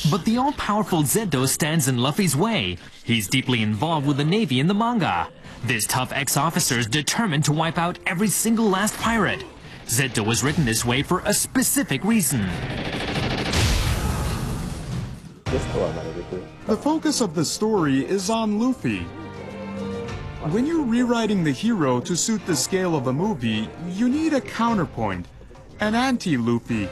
But the all-powerful Zeddo stands in Luffy's way. He's deeply involved with the Navy in the manga. This tough ex-officer is determined to wipe out every single last pirate. Zeddo was written this way for a specific reason. The focus of the story is on Luffy. When you're rewriting the hero to suit the scale of a movie, you need a counterpoint, an anti-Luffy.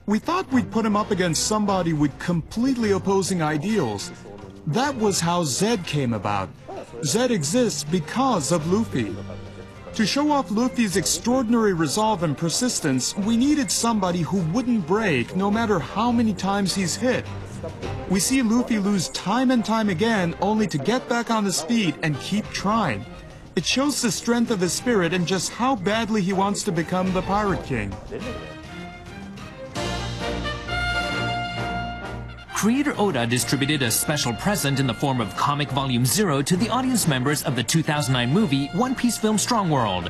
We thought we'd put him up against somebody with completely opposing ideals. That was how Zed came about. Zed exists because of Luffy. To show off Luffy's extraordinary resolve and persistence, we needed somebody who wouldn't break no matter how many times he's hit. We see Luffy lose time and time again only to get back on his feet and keep trying. It shows the strength of his spirit and just how badly he wants to become the Pirate King. Creator Oda distributed a special present in the form of Comic Volume 0 to the audience members of the 2009 movie One Piece film Strong World.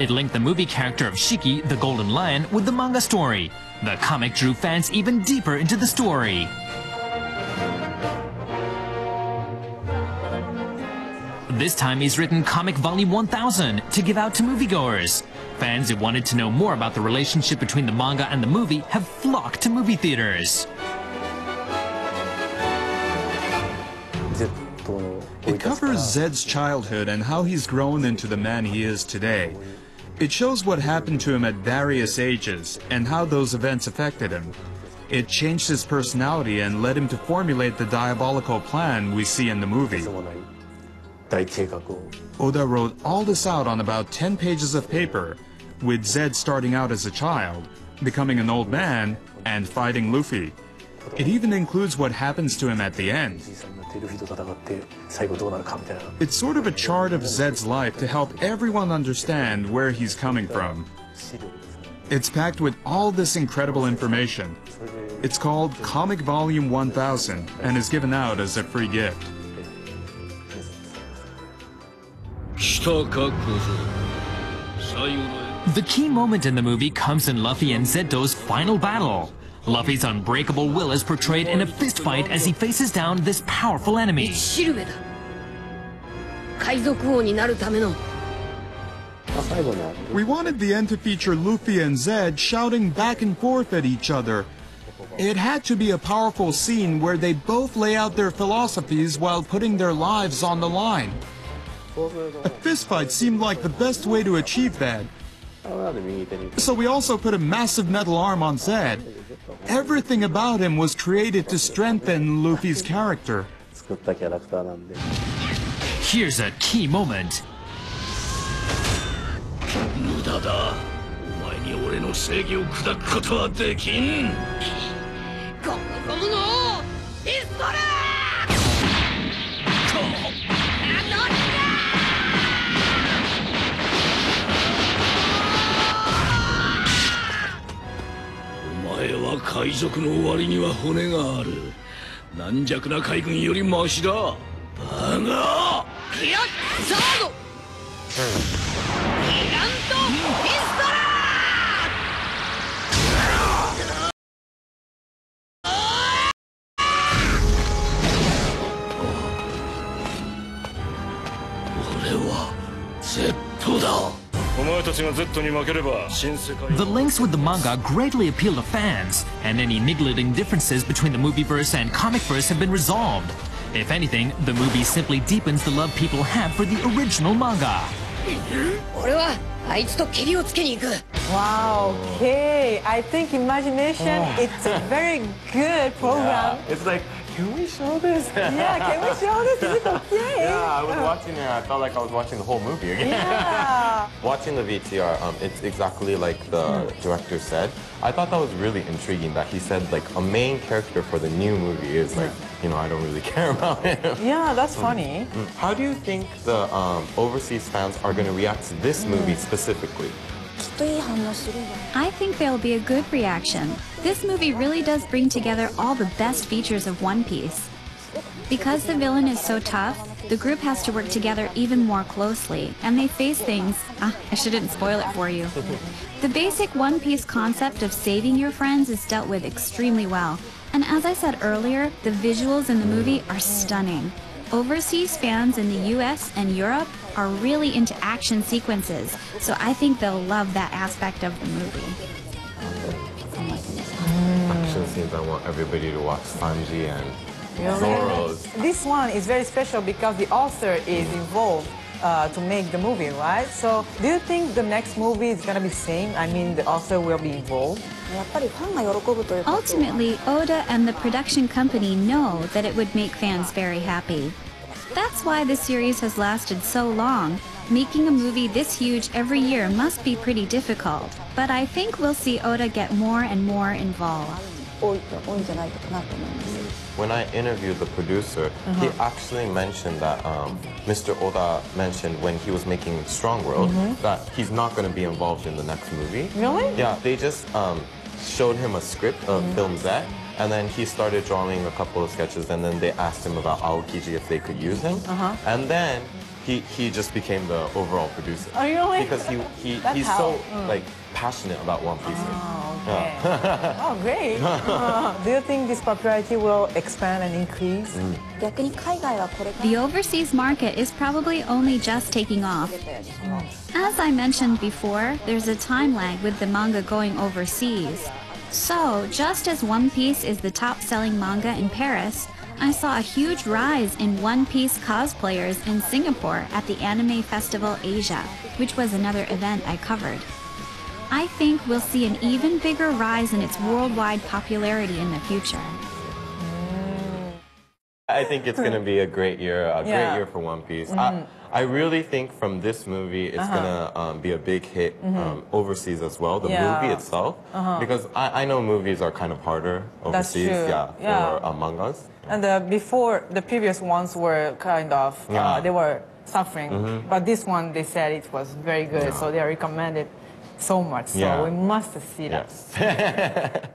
It linked the movie character of Shiki, the Golden Lion, with the manga story. The comic drew fans even deeper into the story. This time he's written Comic Volume 1000 to give out to moviegoers. Fans who wanted to know more about the relationship between the manga and the movie have flocked to movie theaters. It covers Zed's childhood and how he's grown into the man he is today. It shows what happened to him at various ages and how those events affected him. It changed his personality and led him to formulate the diabolical plan we see in the movie. Oda wrote all this out on about 10 pages of paper, with Zed starting out as a child, becoming an old man, and fighting Luffy. It even includes what happens to him at the end. It's sort of a chart of Zed's life to help everyone understand where he's coming from. It's packed with all this incredible information. It's called Comic Volume 1000 and is given out as a free gift. The key moment in the movie comes in Luffy and Zeddo's final battle. Luffy's unbreakable will is portrayed in a fistfight as he faces down this powerful enemy. We wanted the end to feature Luffy and Zed shouting back and forth at each other. It had to be a powerful scene where they both lay out their philosophies while putting their lives on the line. A fistfight seemed like the best way to achieve that. So we also put a massive metal arm on Zed. Everything about him was created to strengthen Luffy's character. Here's a key moment. The links with the manga greatly appeal to fans, and any niggling differences between the movieverse and comicverse have been resolved. If anything, the movie simply deepens the love people have for the original manga. Wow, okay. I think imagination, it's a very good program. Yeah. It's like, can we show this? Yeah, can we show this? Is it okay? Yeah, I was watching it. I felt like I was watching the whole movie again. Yeah. Watching the VTR, it's exactly like the director said. I thought that was really intriguing that he said like a main character for the new movie is like, you know, I don't really care about him. Yeah, that's funny. How do you think the overseas fans are going to react to this movie specifically? I think there will be a good reaction. This movie really does bring together all the best features of One Piece. Because the villain is so tough, the group has to work together even more closely, and they face things. I shouldn't spoil it for you. The basic One Piece concept of saving your friends is dealt with extremely well, and as I said earlier, the visuals in the movie are stunning. Overseas fans in the US and Europe are really into action sequences, so I think they'll love that aspect of the movie. Action scenes, I want everybody to watch Sanji and Zoro's. This one is very special because the author is involved to make the movie, right? So do you think the next movie is going to be same? I mean, the author will be involved? Ultimately, Oda and the production company know that it would make fans very happy. That's why the series has lasted so long. Making a movie this huge every year must be pretty difficult, but I think we'll see Oda get more and more involved. When I interviewed the producer, he actually mentioned that Mr. Oda mentioned when he was making Strong World that he's not going to be involved in the next movie. Really? Yeah, they just showed him a script of Film Z, and then he started drawing a couple of sketches, and then they asked him about Aokiji if they could use him, and then he just became the overall producer. Oh, really? Because he's so like passionate about One Piece. Oh, okay. Oh, great. Do you think this popularity will expand and increase? The overseas market is probably only just taking off. As I mentioned before, there's a time lag with the manga going overseas. So, just as One Piece is the top-selling manga in Paris, I saw a huge rise in One Piece cosplayers in Singapore at the Anime Festival Asia, which was another event I covered. I think we'll see an even bigger rise in its worldwide popularity in the future. I think it's going to be a great year for One Piece. I really think from this movie, it's going to be a big hit overseas as well, the movie itself. Because I know movies are kind of harder overseas for mangas. And before, the previous ones were kind of, they were suffering. But this one, they said it was very good, so they recommended so much. So we must see that. Yes.